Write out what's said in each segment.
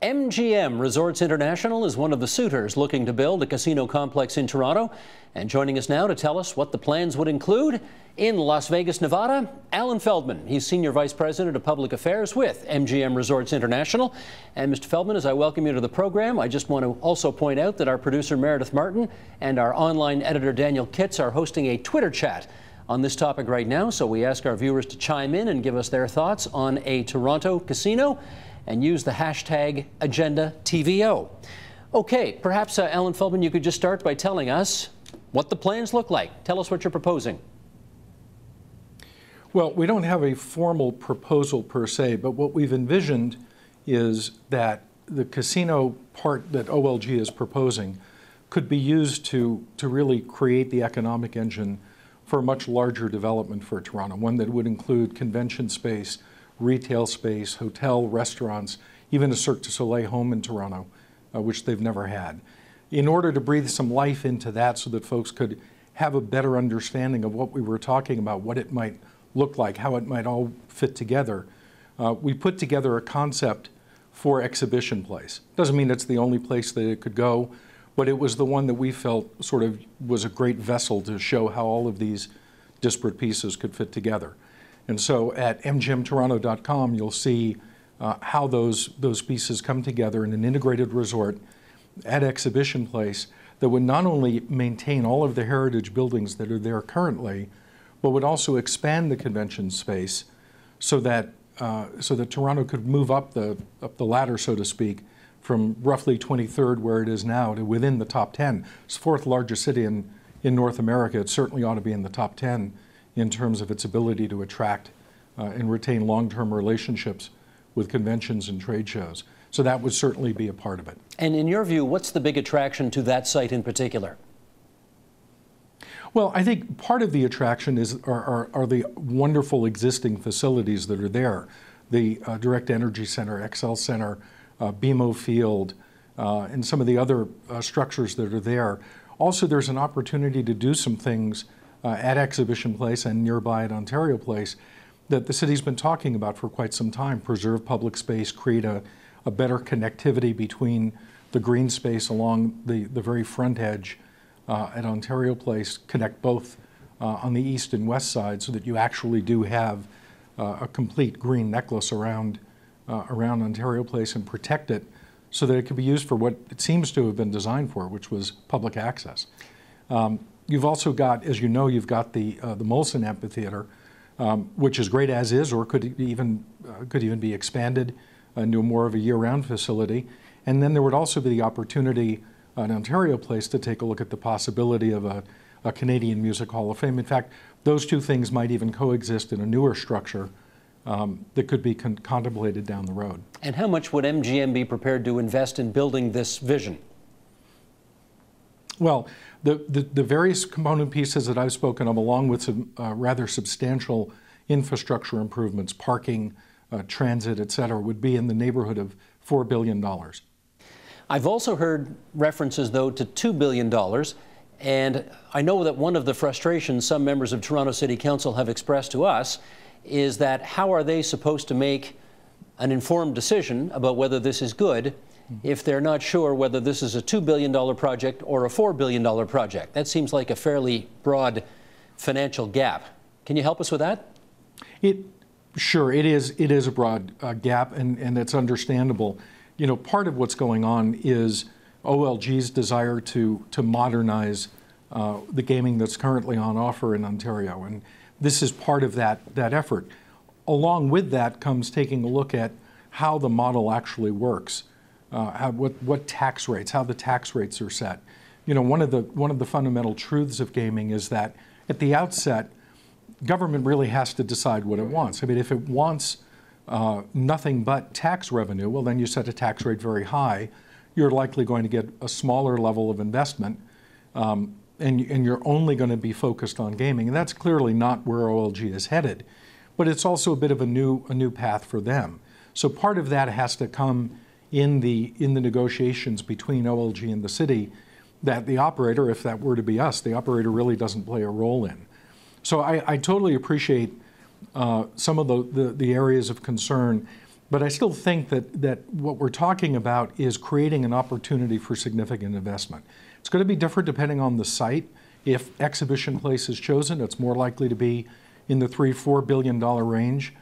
MGM Resorts International is one of the suitors looking to build a casino complex in Toronto. And joining us now to tell us what the plans would include in Las Vegas, Nevada, Alan Feldman. He's Senior Vice President of Public Affairs with MGM Resorts International. And Mr. Feldman, as I welcome you to the program, I just want to also point out that our producer Meredith Martin and our online editor Daniel Kitts are hosting a Twitter chat on this topic right now. So we ask our viewers to chime in and give us their thoughts on a Toronto casino and use the hashtag AgendaTVO. Okay, perhaps Alan Feldman, you could just start by telling us what the plans look like. Tell us what you're proposing. Well, we don't have a formal proposal per se, but what we've envisioned is that the casino part that OLG is proposing could be used to really create the economic engine for a much larger development for Toronto, one that would include convention space, retail space, hotel, restaurants, even a Cirque du Soleil home in Toronto, which they've never had. In order to breathe some life into that so that folks could have a better understanding of what we were talking about, what it might look like, how it might all fit together, we put together a concept for Exhibition Place. Doesn't mean it's the only place that it could go, but it was the one that we felt sort of was a great vessel to show how all of these disparate pieces could fit together. And so at mgmtoronto.com, you'll see how those pieces come together in an integrated resort at Exhibition Place that would not only maintain all of the heritage buildings that are there currently, but would also expand the convention space so that Toronto could move up the ladder, so to speak, from roughly 23rd where it is now to within the top 10. It's the fourth largest city in North America. It certainly ought to be in the top 10 in terms of its ability to attract and retain long-term relationships with conventions and trade shows. So that would certainly be a part of it. And in your view, what's the big attraction to that site in particular? Well, I think part of the attraction are the wonderful existing facilities that are there. The Direct Energy Center, XL Center, BMO Field, and some of the other structures that are there. Also, there's an opportunity to do some things at Exhibition Place and nearby at Ontario Place that the city's been talking about for quite some time. Preserve public space, create a better connectivity between the green space along the very front edge at Ontario Place, connect both on the east and west side so that you actually do have a complete green necklace around Ontario Place and protect it so that it could be used for what it seems to have been designed for, which was public access. You've also got, as you know, you've got the Molson Amphitheater, which is great as is, or could even be expanded into more of a year-round facility. And then there would also be the opportunity at Ontario Place to take a look at the possibility of a Canadian Music Hall of Fame. In fact, those two things might even coexist in a newer structure that could be contemplated down the road. And how much would MGM be prepared to invest in building this vision? Well, the various component pieces that I've spoken of, along with some rather substantial infrastructure improvements, parking, transit, et cetera, would be in the neighborhood of $4 billion. I've also heard references, though, to $2 billion. And I know that one of the frustrations some members of Toronto City Council have expressed to us is that how are they supposed to make an informed decision about whether this is good if they're not sure whether this is a $2 billion project or a $4 billion project? That seems like a fairly broad financial gap. Can you help us with that? Sure, it is a broad gap, and it's understandable. You know, part of what's going on is OLG's desire to modernize the gaming that's currently on offer in Ontario, and this is part of that effort. Along with that comes taking a look at how the model actually works, what tax rates, how the tax rates are set. You know, one of the fundamental truths of gaming is that at the outset, government really has to decide what it wants. I mean, if it wants nothing but tax revenue, well, then you set a tax rate very high. You're likely going to get a smaller level of investment, and you're only going to be focused on gaming. And that's clearly not where OLG is headed. But it's also a bit of a new path for them. So part of that has to come in the negotiations between OLG and the city that the operator, if that were to be us, the operator really doesn't play a role in. So I totally appreciate some of the areas of concern, But I still think that what we're talking about is creating an opportunity for significant investment. It's going to be different depending on the site. If Exhibition Place is chosen, it's more likely to be in the $3–4 billion range.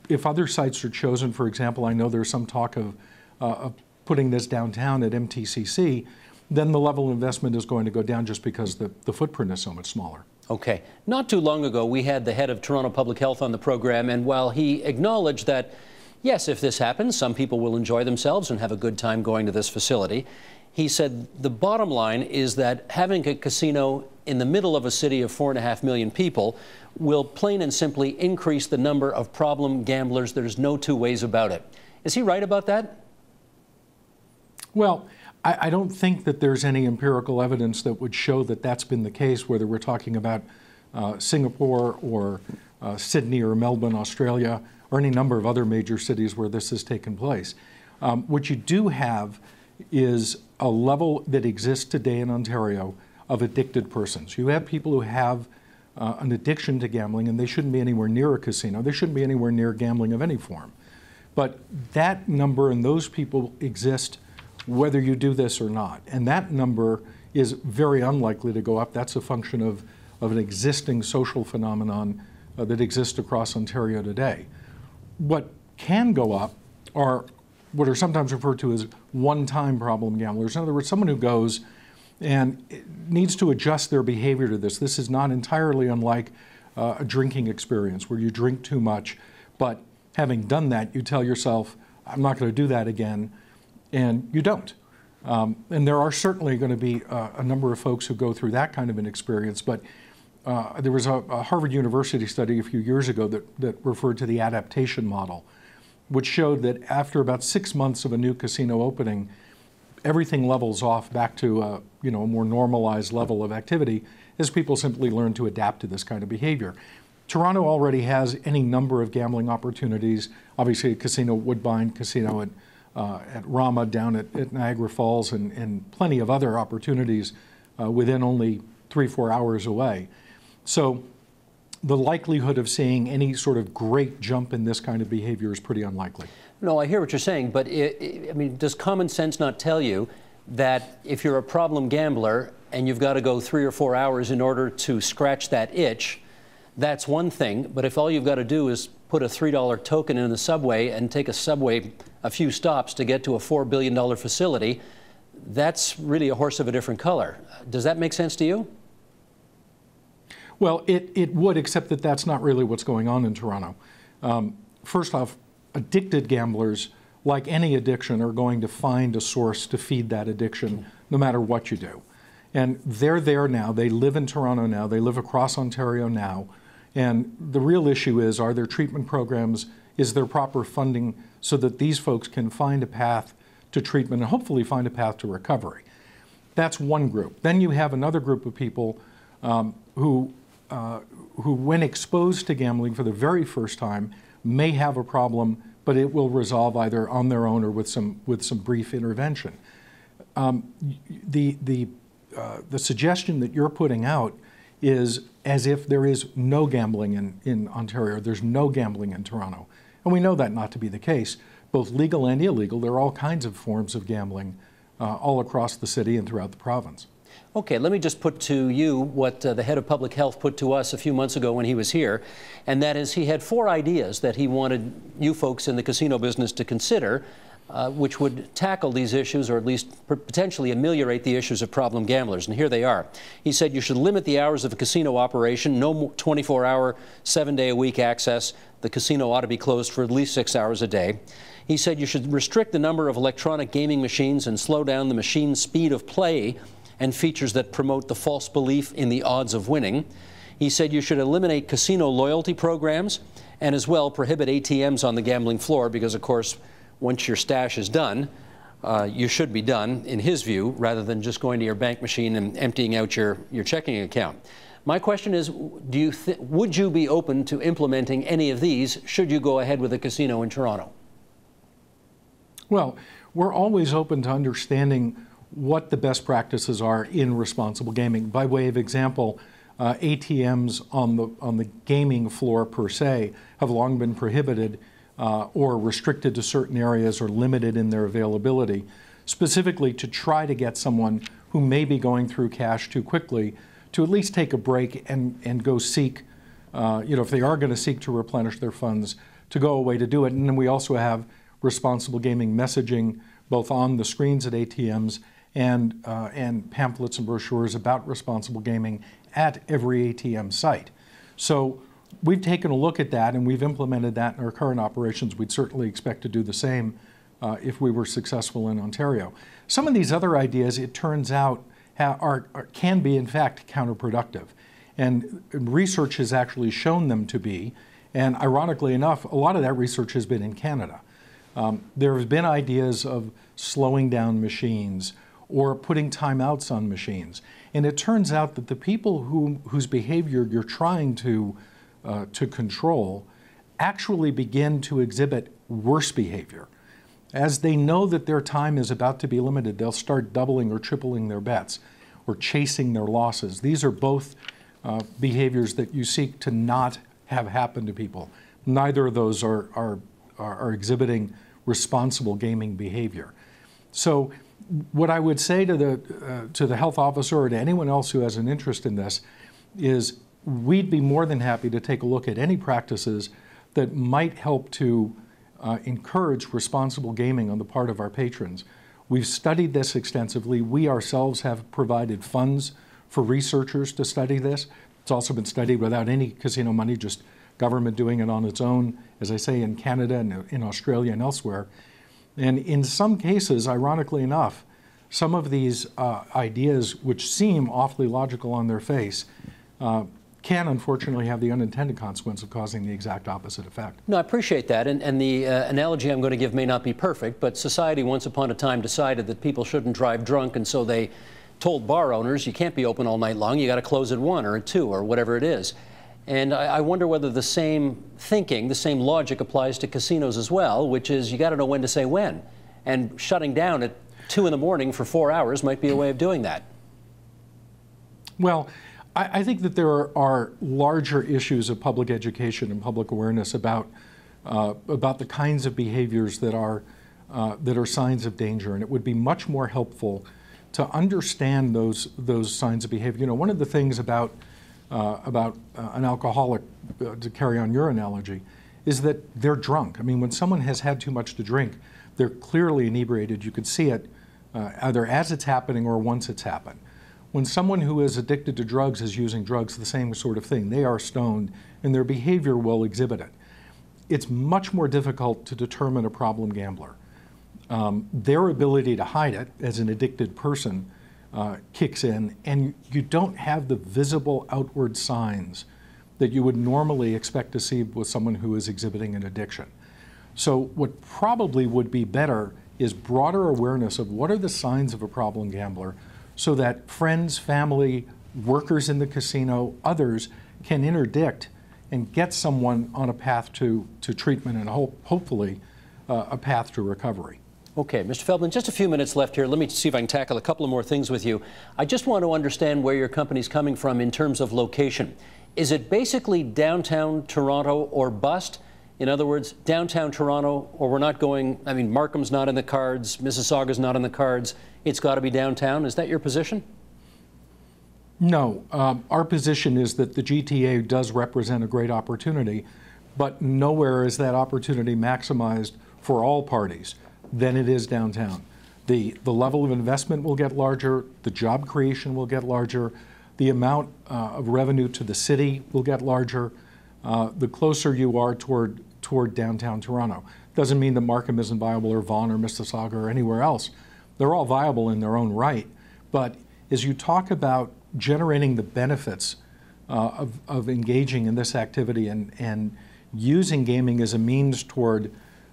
If other sites are chosen, for example, I know there's some talk of putting this downtown at MTCC, then the level of investment is going to go down just because the footprint is so much smaller. Okay. Not too long ago, we had the head of Toronto Public Health on the program, and while he acknowledged that, yes, if this happens, some people will enjoy themselves and have a good time going to this facility, he said the bottom line is that having a casino in the middle of a city of 4.5 million people will plain and simply increase the number of problem gamblers. There's no two ways about it. Is he right about that? Well, I don't think that there's any empirical evidence that would show that that's been the case, whether we're talking about Singapore or Sydney or Melbourne, Australia, or any number of other major cities where this has taken place. What you do have is a level that exists today in Ontario of addicted persons. You have people who have an addiction to gambling, and they shouldn't be anywhere near a casino. They shouldn't be anywhere near gambling of any form. But that number and those people exist whether you do this or not. And that number is very unlikely to go up. That's a function of an existing social phenomenon that exists across Ontario today. What can go up are what are sometimes referred to as one-time problem gamblers. In other words, someone who goes and needs to adjust their behavior to this. This is not entirely unlike a drinking experience where you drink too much, but having done that, you tell yourself, I'm not going to do that again, and you don't. And there are certainly going to be a number of folks who go through that kind of an experience, but there was a Harvard University study a few years ago that referred to the adaptation model, which showed that after about 6 months of a new casino opening, everything levels off back to a more normalized level of activity as people simply learn to adapt to this kind of behavior. Toronto already has any number of gambling opportunities. Obviously, a casino at Woodbine, casino at Rama down at Niagara Falls, and plenty of other opportunities within only 3–4 hours away. So the likelihood of seeing any sort of great jump in this kind of behavior is pretty unlikely. No, I hear what you're saying, but I mean, does common sense not tell you that if you're a problem gambler and you've got to go 3 or 4 hours in order to scratch that itch, that's one thing, but if all you've got to do is put a $3 token in the subway and take a subway a few stops to get to a $4 billion facility, that's really a horse of a different color. Does that make sense to you? Well, it would, except that that's not really what's going on in Toronto. First off, addicted gamblers, like any addiction, are going to find a source to feed that addiction no matter what you do. And they're there now. They live in Toronto now. They live across Ontario now. And the real issue is, are there treatment programs? Is there proper funding so that these folks can find a path to treatment and hopefully find a path to recovery? That's one group. Then you have another group of people who, when exposed to gambling for the very first time, may have a problem, but it will resolve either on their own or with some brief intervention. The suggestion that you're putting out is as if there is no gambling in Ontario, there's no gambling in Toronto. And we know that not to be the case. Both legal and illegal, there are all kinds of forms of gambling all across the city and throughout the province. Okay, let me just put to you what the head of public health put to us a few months ago when he was here, and that is he had 4 ideas that he wanted you folks in the casino business to consider, which would tackle these issues or at least potentially ameliorate the issues of problem gamblers. And here they are. He said you should limit the hours of a casino operation, no 24-hour, 7-day-a-week access. The casino ought to be closed for at least 6 hours a day. He said you should restrict the number of electronic gaming machines and slow down the machine speed of play and features that promote the false belief in the odds of winning. He said you should eliminate casino loyalty programs and as well prohibit ATMs on the gambling floor because, of course, once your stash is done, you should be done, in his view, rather than just going to your bank machine and emptying out your checking account. My question is, would you be open to implementing any of these should you go ahead with a casino in Toronto? Well, we're always open to understanding what the best practices are in responsible gaming. By way of example, ATMs on the gaming floor per se have long been prohibited or restricted to certain areas or limited in their availability, specifically to try to get someone who may be going through cash too quickly to at least take a break and go seek, if they are going to seek to replenish their funds, to go away to do it. And then we also have responsible gaming messaging both on the screens at ATMs and pamphlets and brochures about responsible gaming at every ATM site. So we've taken a look at that and we've implemented that in our current operations. We'd certainly expect to do the same if we were successful in Ontario. Some of these other ideas, it turns out, can be in fact counterproductive. And research has actually shown them to be. And ironically enough, a lot of that research has been in Canada. There have been ideas of slowing down machines or putting timeouts on machines. And it turns out that the people whose behavior you're trying to control actually begin to exhibit worse behavior. As they know that their time is about to be limited, they'll start doubling or tripling their bets or chasing their losses. These are both behaviors that you seek to not have happen to people. Neither of those are exhibiting responsible gaming behavior. So what I would say to the health officer or to anyone else who has an interest in this is we'd be more than happy to take a look at any practices that might help to encourage responsible gaming on the part of our patrons. We've studied this extensively. We ourselves have provided funds for researchers to study this. It's also been studied without any casino money, just government doing it on its own, as I say, in Canada and in Australia and elsewhere. And in some cases, ironically enough, some of these ideas, which seem awfully logical on their face, can unfortunately have the unintended consequence of causing the exact opposite effect. No, I appreciate that. And the analogy I'm going to give may not be perfect, but society once upon a time decided that people shouldn't drive drunk, and so they told bar owners, you can't be open all night long, you got to close at 1 or at 2 or whatever it is. And I wonder whether the same thinking, the same logic applies to casinos as well, which is you got to know when to say when. And shutting down at 2 in the morning for 4 hours might be a way of doing that. Well, I think that there are larger issues of public education and public awareness about the kinds of behaviors that are signs of danger, and it would be much more helpful to understand those signs of behavior. You know, one of the things about an alcoholic, to carry on your analogy, is that they're drunk. I mean, when someone has had too much to drink, they're clearly inebriated. You could see it either as it's happening or once it's happened. When someone who is addicted to drugs is using drugs, the same sort of thing. They are stoned, and their behavior will exhibit it. It's much more difficult to determine a problem gambler. Their ability to hide it as an addicted person kicks in, and you don't have the visible outward signs that you would normally expect to see with someone who is exhibiting an addiction. So what probably would be better is broader awareness of what are the signs of a problem gambler, so that friends, family, workers in the casino, others can interdict and get someone on a path to treatment and hopefully a path to recovery. Okay, Mr. Feldman, just a few minutes left here. Let me see if I can tackle a couple of more things with you. I just want to understand where your company's coming from in terms of location. Is it basically downtown Toronto or bust? In other words, downtown Toronto, or we're not going, I mean, Markham's not in the cards, Mississauga's not in the cards, it's got to be downtown. Is that your position? No. Our position is that the GTA does represent a great opportunity, but nowhere is that opportunity maximized for all parties than it is downtown. The level of investment will get larger, the job creation will get larger, the amount of revenue to the city will get larger, the closer you are toward downtown Toronto. Doesn't mean that Markham isn't viable, or Vaughan or Mississauga or anywhere else. They're all viable in their own right. But as you talk about generating the benefits of engaging in this activity and using gaming as a means toward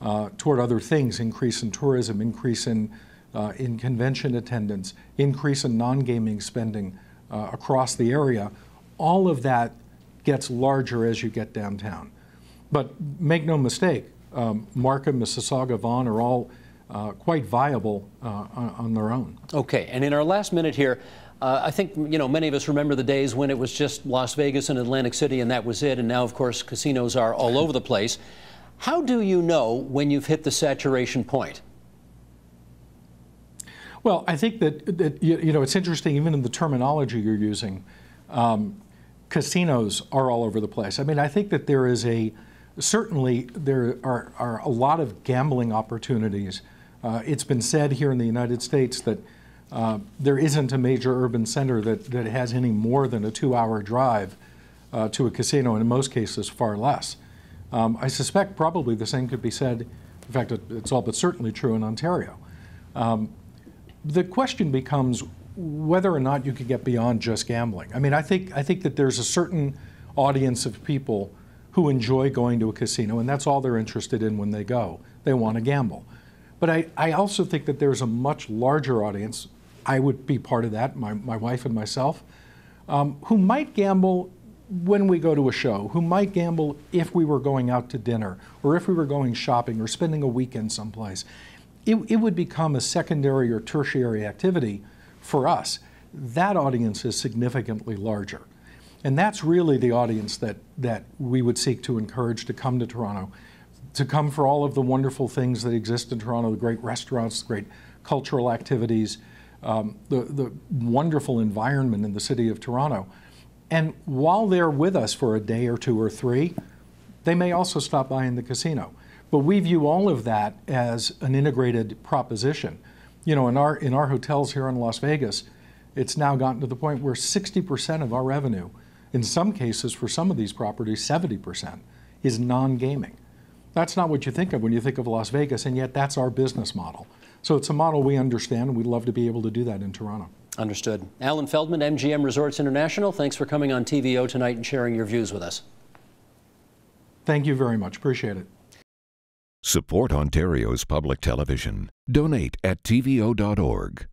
other things, increase in tourism, increase in convention attendance, increase in non-gaming spending across the area, all of that gets larger as you get downtown. But make no mistake, Markham, Mississauga, Vaughan are all quite viable on their own. Okay, and in our last minute here, I think many of us remember the days when it was just Las Vegas and Atlantic City and that was it, and now of course casinos are all over the place. How do you know when you've hit the saturation point? Well, I think that you know, it's interesting, even in the terminology you're using, casinos are all over the place. I mean, I think that there is certainly there are a lot of gambling opportunities. It's been said here in the United States that there isn't a major urban center that has any more than a 2-hour drive to a casino, and in most cases far less. I suspect probably the same could be said, in fact, it's all but certainly true in Ontario. The question becomes whether or not you could get beyond just gambling. I mean, I think that there's a certain audience of people who enjoy going to a casino, and that's all they're interested in when they go. They want to gamble. But I also think that there's a much larger audience, I would be part of that, my wife and myself, who might gamble when we go to a show, who might gamble if we were going out to dinner, or if we were going shopping, or spending a weekend someplace. It would become a secondary or tertiary activity for us. That audience is significantly larger. And that's really the audience that we would seek to encourage to come to Toronto, to come for all of the wonderful things that exist in Toronto, the great restaurants, great cultural activities, the wonderful environment in the city of Toronto. And while they're with us for a day or two or three, they may also stop by in the casino. But we view all of that as an integrated proposition. You know, in our hotels here in Las Vegas, it's now gotten to the point where 60% of our revenue, in some cases for some of these properties, 70%, is non-gaming. That's not what you think of when you think of Las Vegas, and yet that's our business model. So it's a model we understand, and we'd love to be able to do that in Toronto. Understood. Alan Feldman, MGM Resorts International, thanks for coming on TVO tonight and sharing your views with us. Thank you very much. Appreciate it. Support Ontario's public television. Donate at tvo.org.